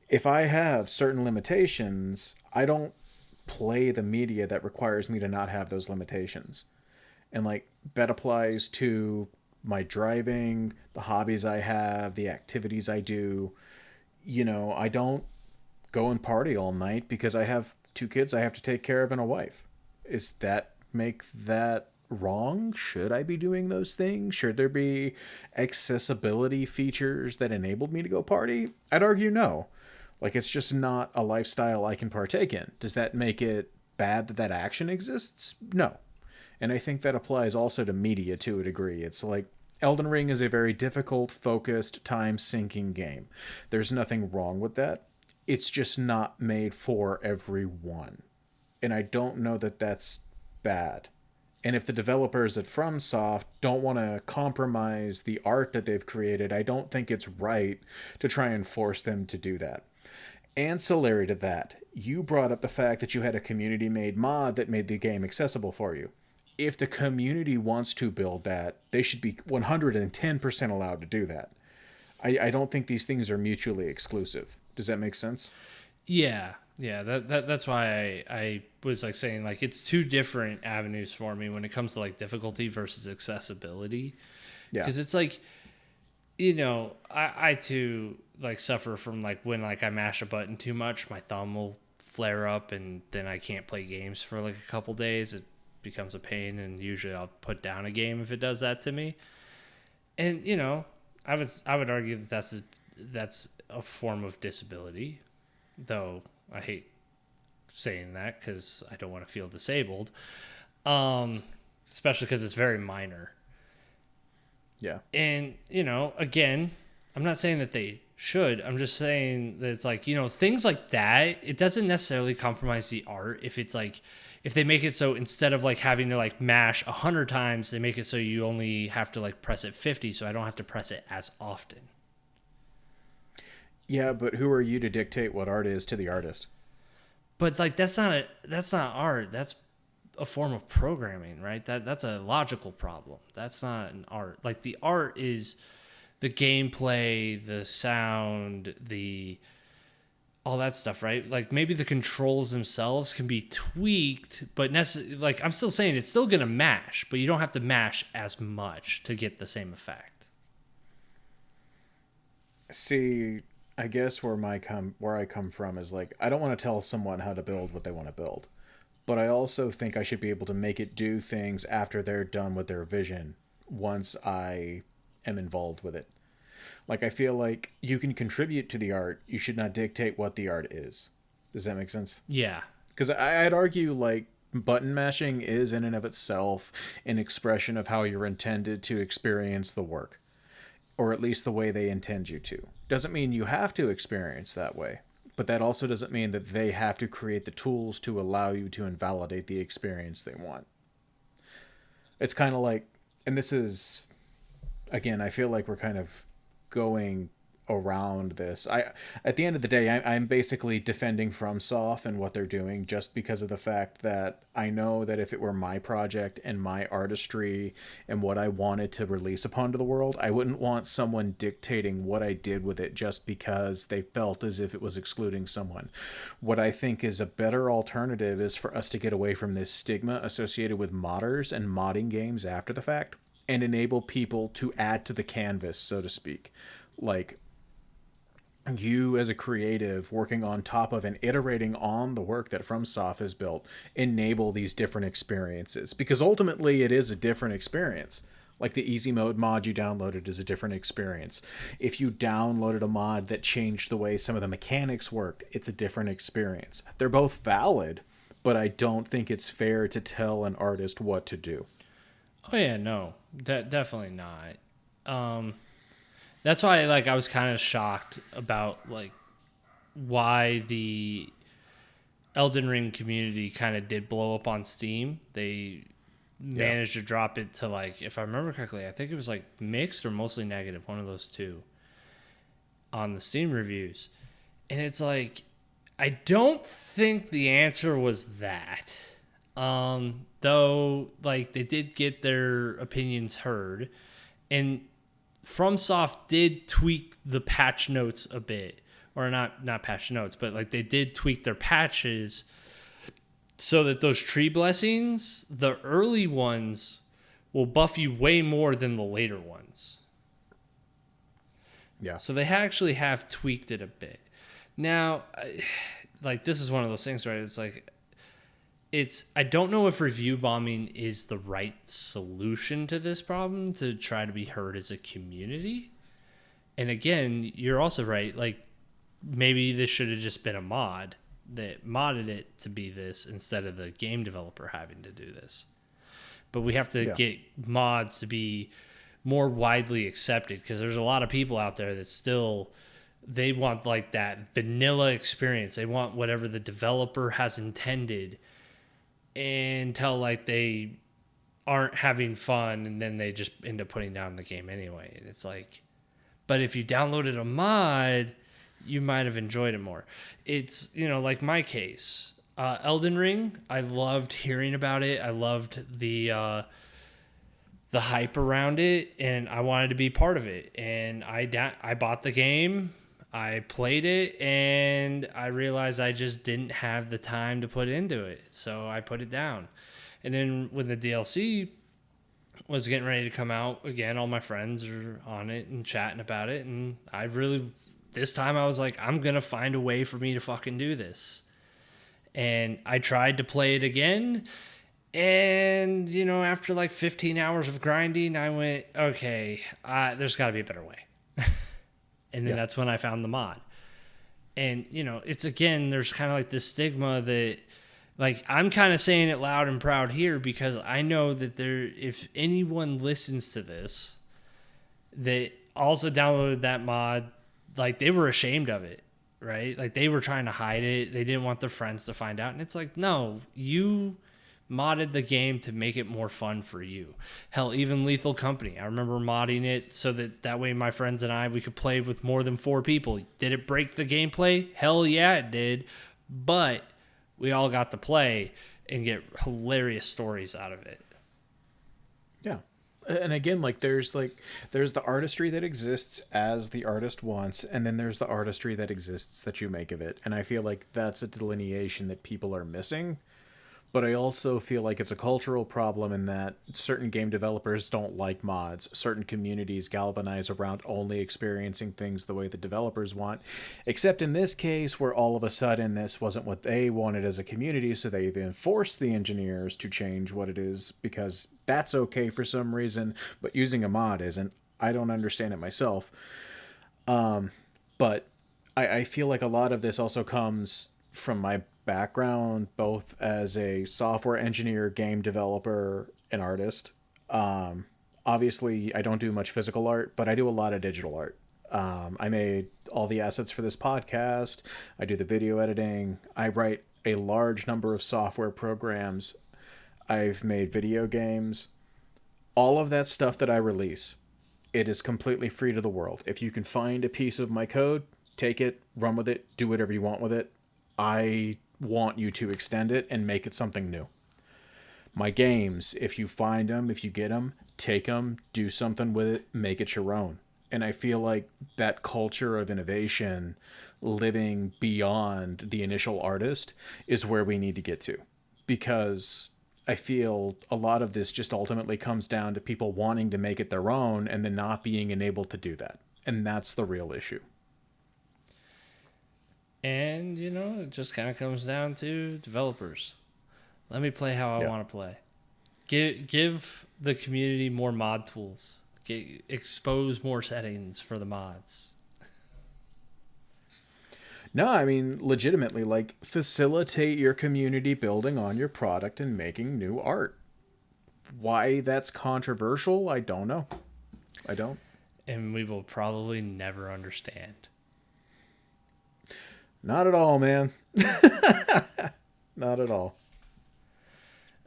if I have certain limitations, I don't play the media that requires me to not have those limitations. And like that applies to my driving, the hobbies I have, the activities I do. I don't go and party all night because I have two kids I have to take care of and a wife. Is that make that wrong? Should I be doing those things? Should there be accessibility features that enabled me to go party? I'd argue no. Like it's just not a lifestyle I can partake in. Does that make it bad that that action exists? No. And I think that applies also to media to a degree. It's like Elden Ring is a very difficult, focused, time sinking game. There's nothing wrong with that. It's just not made for everyone. And I don't know that that's bad. And if the developers at FromSoft don't want to compromise the art that they've created, I don't think it's right to try and force them to do that. Ancillary to that, you brought up the fact that you had a community made mod that made the game accessible for you. If the community wants to build that, they should be 110% allowed to do that. I don't think these things are mutually exclusive. Does that make sense? Yeah, yeah. That's why I was like saying like it's two different avenues for me when it comes to like difficulty versus accessibility. Yeah. Because it's like I too like suffer from like when like I mash a button too much, my thumb will flare up, and then I can't play games for like a couple days. It becomes a pain, and usually I'll put down a game if it does that to me. And I would argue that that's a form of disability, though I hate saying that because I don't want to feel disabled, um, especially because it's very minor. Yeah. And again, I'm not saying that they should. I'm just saying that it's like things like that. It doesn't necessarily compromise the art if it's like if they make it so instead of like having to like mash 100 times, they make it so you only have to like press it 50, so I don't have to press it as often. Yeah, but who are you to dictate what art is to the artist? But like that's not art. That's a form of programming, right? That's a logical problem. That's not an art. Like the art is the gameplay, the sound, the all that stuff, right? Like maybe the controls themselves can be tweaked, but like I'm still saying it's still gonna mash, but you don't have to mash as much to get the same effect. See, I guess where I come from is like I don't want to tell someone how to build what they want to build, but I also think I should be able to make it do things after they're done with their vision once I am involved with it. Like I feel like you can contribute to the art, you should not dictate what the art is. Does that make sense? Yeah. Because I'd argue like button mashing is in and of itself an expression of how you're intended to experience the work, or at least the way they intend you to. Doesn't mean you have to experience that way, but that also doesn't mean that they have to create the tools to allow you to invalidate the experience they want. It's kind of like, and this is, again, I feel like we're kind of going around this. I At the end of the day, I'm basically defending FromSoft and what they're doing just because of the fact that I know that if it were my project and my artistry and what I wanted to release upon to the world, I wouldn't want someone dictating what I did with it just because they felt as if it was excluding someone. What I think is a better alternative is for us to get away from this stigma associated with modders and modding games after the fact and enable people to add to the canvas, so to speak. Like, you as a creative working on top of and iterating on the work that FromSoft has built enable these different experiences, because ultimately it is a different experience. Like the easy mode mod you downloaded is a different experience. If you downloaded a mod that changed the way some of the mechanics worked, it's a different experience. They're both valid, but I don't think it's fair to tell an artist what to do. Oh yeah, no, definitely not. That's why like I was kind of shocked about like why the Elden Ring community kind of did blow up on Steam. They managed to drop it to like, if I remember correctly, I think it was like mixed or mostly negative, one of those two on the Steam reviews. And it's like, I don't think the answer was that. Though like they did get their opinions heard, and FromSoft did tweak the patch notes a bit, or not patch notes, but like they did tweak their patches so that those tree blessings, the early ones, will buff you way more than the later ones. Yeah. So they actually have tweaked it a bit. Now, like this is one of those things, right? It's like I don't know if review bombing is the right solution to this problem to try to be heard as a community. And again, you're also right. Like maybe this should have just been a mod that modded it to be this instead of the game developer having to do this. But we have to get mods to be more widely accepted, because there's a lot of people out there that still, they want like that vanilla experience. They want whatever the developer has intended, until like they aren't having fun and then they just end up putting down the game anyway. And it's like, but if you downloaded a mod, you might have enjoyed it more. It's, like my case, Elden Ring, I loved hearing about it. I loved the hype around it, and I wanted to be part of it. And I bought the game, I played it, and I realized I just didn't have the time to put into it. So I put it down. And then when the DLC was getting ready to come out, again, all my friends are on it and chatting about it. And this time I was like, I'm going to find a way for me to fucking do this. And I tried to play it again. And, after like 15 hours of grinding, I went, okay, there's got to be a better way. And then that's when I found the mod. And, it's again, there's kind of like this stigma that, like, I'm kind of saying it loud and proud here because I know that if anyone listens to this that also downloaded that mod, like, they were ashamed of it, right? Like, they were trying to hide it. They didn't want their friends to find out. And it's like, no, you modded the game to make it more fun for you. Hell, even Lethal Company, I remember modding it so that way my friends and I, we could play with more than 4 people. Did it break the gameplay? Hell yeah, it did. But we all got to play and get hilarious stories out of it. Yeah. And again, there's the artistry that exists as the artist wants, and then there's the artistry that exists that you make of it. And I feel like that's a delineation that people are missing. But I also feel like it's a cultural problem in that certain game developers don't like mods. Certain communities galvanize around only experiencing things the way the developers want. Except in this case, where all of a sudden this wasn't what they wanted as a community, so they then forced the engineers to change what it is because that's okay for some reason, but using a mod isn't. I don't understand it myself. But I feel like a lot of this also comes from my background, both as a software engineer, game developer, and artist. Obviously, I don't do much physical art, but I do a lot of digital art. I made all the assets for this podcast. I do the video editing. I write a large number of software programs. I've made video games. All of that stuff that I release, it is completely free to the world. If you can find a piece of my code, take it, run with it, do whatever you want with it. I want you to extend it and make it something new. My games, if you find them, if you get them, take them, do something with it, make it your own. And I feel like that culture of innovation, living beyond the initial artist, is where we need to get to. Because I feel a lot of this just ultimately comes down to people wanting to make it their own and then not being enabled to do that. And that's the real issue. And, it just kind of comes down to developers. Let me play how I want to play. Give the community more mod tools. Expose more settings for the mods. No, I mean, legitimately, facilitate your community building on your product and making new art. Why that's controversial, I don't know. I don't. And we will probably never understand. Not at all, man. Not at all.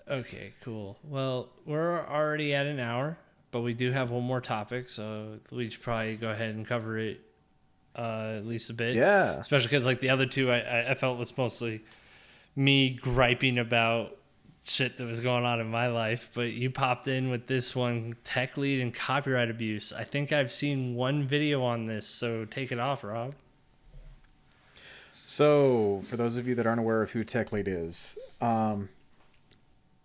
Okay, cool. Well, we're already at an hour, but we do have one more topic, so we should probably go ahead and cover it at least a bit. Yeah. Especially because, the other two, I felt was mostly me griping about shit that was going on in my life. But you popped in with this one, Techlead and copyright abuse. I think I've seen one video on this, so take it off, Rob. So, for those of you that aren't aware of who Techlead is,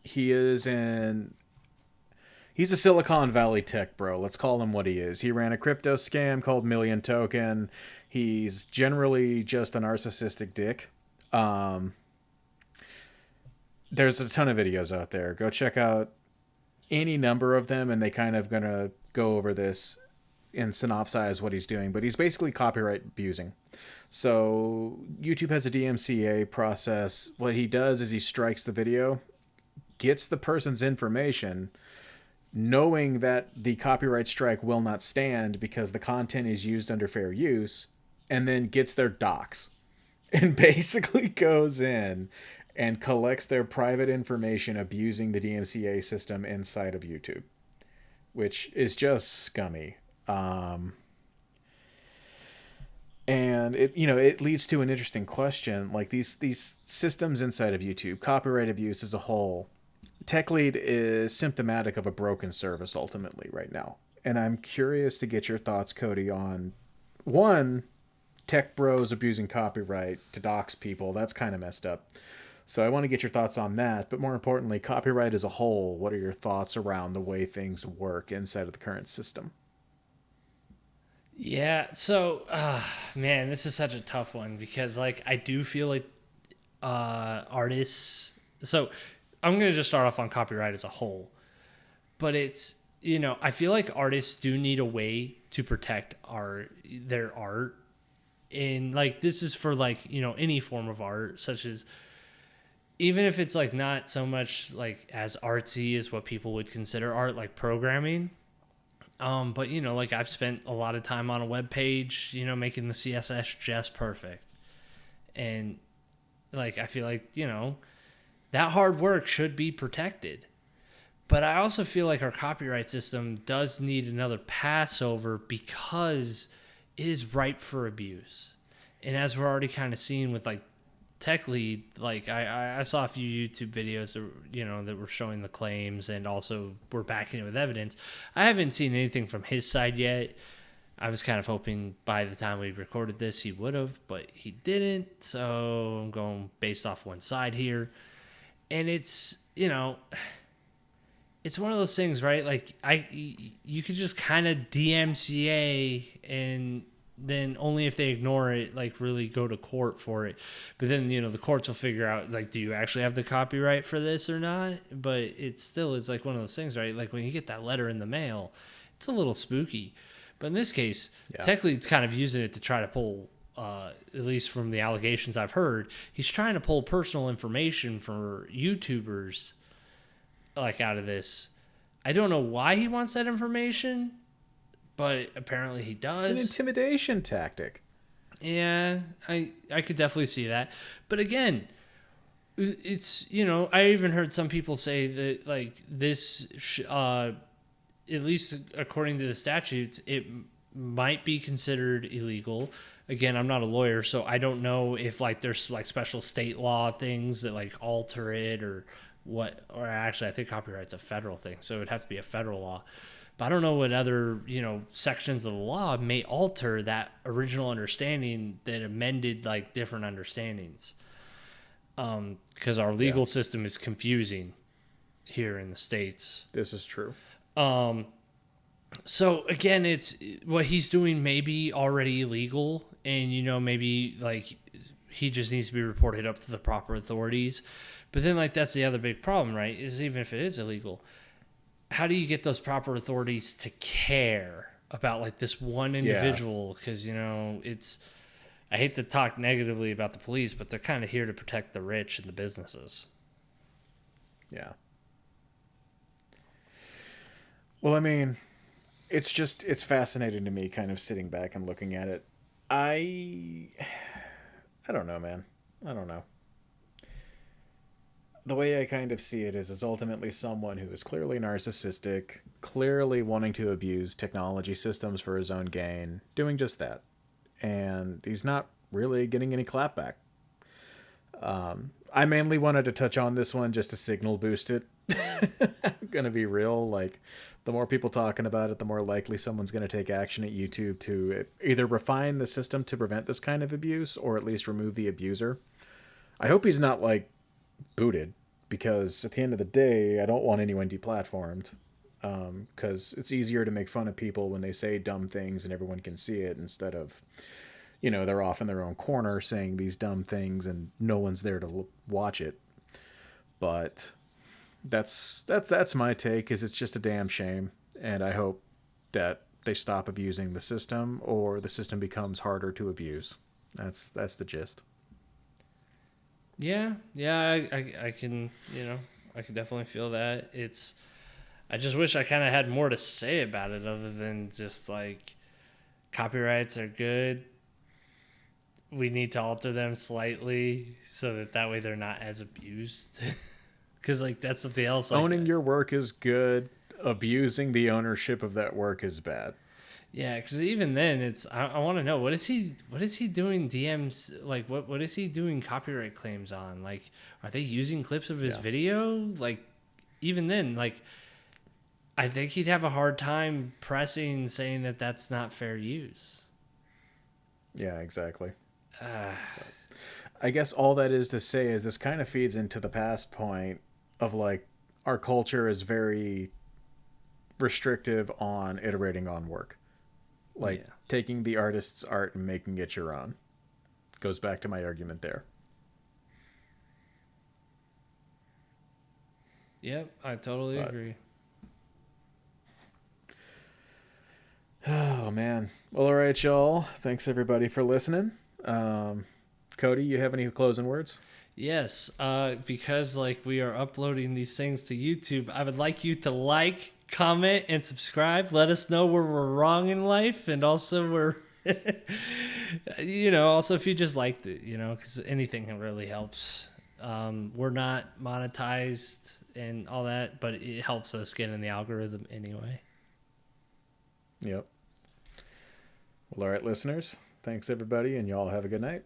he's a Silicon Valley tech bro. Let's call him what he is. He ran a crypto scam called Million Token. He's generally just a narcissistic dick. There's a ton of videos out there. Go check out any number of them, and they kind of gonna go over this and synopsize what he's doing. But he's basically copyright abusing. So YouTube has a DMCA process. What he does is he strikes the video, gets the person's information, knowing that the copyright strike will not stand because the content is used under fair use, and then gets their docs and basically goes in and collects their private information abusing the DMCA system inside of YouTube, which is just scummy. And it leads to an interesting question. Like these systems inside of YouTube, copyright abuse as a whole, Techlead is symptomatic of a broken service ultimately right now. And I'm curious to get your thoughts, Cody, on one, tech bros abusing copyright to dox people. That's kind of messed up. So I want to get your thoughts on that. But more importantly, copyright as a whole, what are your thoughts around the way things work inside of the current system? Yeah, so man, this is such a tough one because I do feel like artists. So I'm gonna just start off on copyright as a whole, but it's I feel like artists do need a way to protect their art, and this is for any form of art, such as even if it's not so much as artsy as what people would consider art, like programming. But I've spent a lot of time on a web page, making the CSS just perfect. And I feel like, that hard work should be protected. But I also feel like our copyright system does need another pass over because it is ripe for abuse. And as we're already kind of seeing with Techlead, like I saw a few YouTube videos that that were showing the claims and also were backing it with evidence. I haven't seen anything from his side yet. I was kind of hoping by the time we recorded this he would have, but he didn't. So I'm going based off one side here, and it's it's one of those things, right? Like you could just kind of DMCA and then only if they ignore it, like really go to court for it. But then, the courts will figure out, like, do you actually have the copyright for this or not? But it's like one of those things, right? Like when you get that letter in the mail, it's a little spooky. But in this case, Yeah. Techlead's kind of using it to try to pull, at least from the allegations I've heard, he's trying to pull personal information for YouTubers, like, out of this. I don't know why he wants that information, but apparently he does. It's an intimidation tactic. Yeah, I could definitely see that. But again, it's, I even heard some people say that, like, this, at least according to the statutes, it might be considered illegal. Again, I'm not a lawyer, so I don't know if, like, there's, like, special state law things that, like, alter it or what. Or actually, I think copyright's a federal thing, so it would have to be a federal law. But I don't know what other, sections of the law may alter that original understanding that amended, like, different understandings. Because our legal system is confusing here in the States. This is true. So again, it's what he's doing may be already illegal, and maybe like he just needs to be reported up to the proper authorities. But then, like, that's the other big problem, right? Is even if it is illegal, how do you get those proper authorities to care about, like, this one individual? Because it's, I hate to talk negatively about the police, but they're kind of here to protect the rich and the businesses. Yeah. Well, I mean, it's fascinating to me, kind of sitting back and looking at it. I don't know, man. I don't know. The way I kind of see it is ultimately someone who is clearly narcissistic, clearly wanting to abuse technology systems for his own gain, doing just that. And he's not really getting any clapback. I mainly wanted to touch on this one just to signal boost it. I'm going to be real. Like, the more people talking about it, the more likely someone's going to take action at YouTube to either refine the system to prevent this kind of abuse or at least remove the abuser. I hope he's not, like, booted, because at the end of the day, I don't want anyone deplatformed. Because it's easier to make fun of people when they say dumb things and everyone can see it, instead of, they're off in their own corner saying these dumb things and no one's there to watch it. But that's my take. Is it's just a damn shame, and I hope that they stop abusing the system, or the system becomes harder to abuse. That's the gist. Yeah, I can, I can definitely feel that. I just wish I kind of had more to say about it other than just, like, copyrights are good. We need to alter them slightly so that way they're not as abused. Because, like, that's something else. Like, owning your work is good. Abusing the ownership of that work is bad. Yeah, because even then, it's I want to know what is he doing DMs, like what is he doing copyright claims on? Like, are they using clips of his video? Like, even then, like, I think he'd have a hard time saying that that's not fair use. Yeah, exactly. I guess all that is to say is this kind of feeds into the past point of, like, our culture is very restrictive on iterating on work. Like, taking the artist's art and making it your own. Goes back to my argument there. Yep, I totally agree. Oh, man. Well, all right, y'all. Thanks, everybody, for listening. Cody, you have any closing words? Yes, because, like, we are uploading these things to YouTube, I would like you to like, comment, and subscribe. Let us know where we're wrong in life, and also we're, also if you just liked it, because anything really helps. We're not monetized and all that, but it helps us get in the algorithm anyway. Yep. Well, all right, listeners. Thanks, everybody, and y'all have a good night.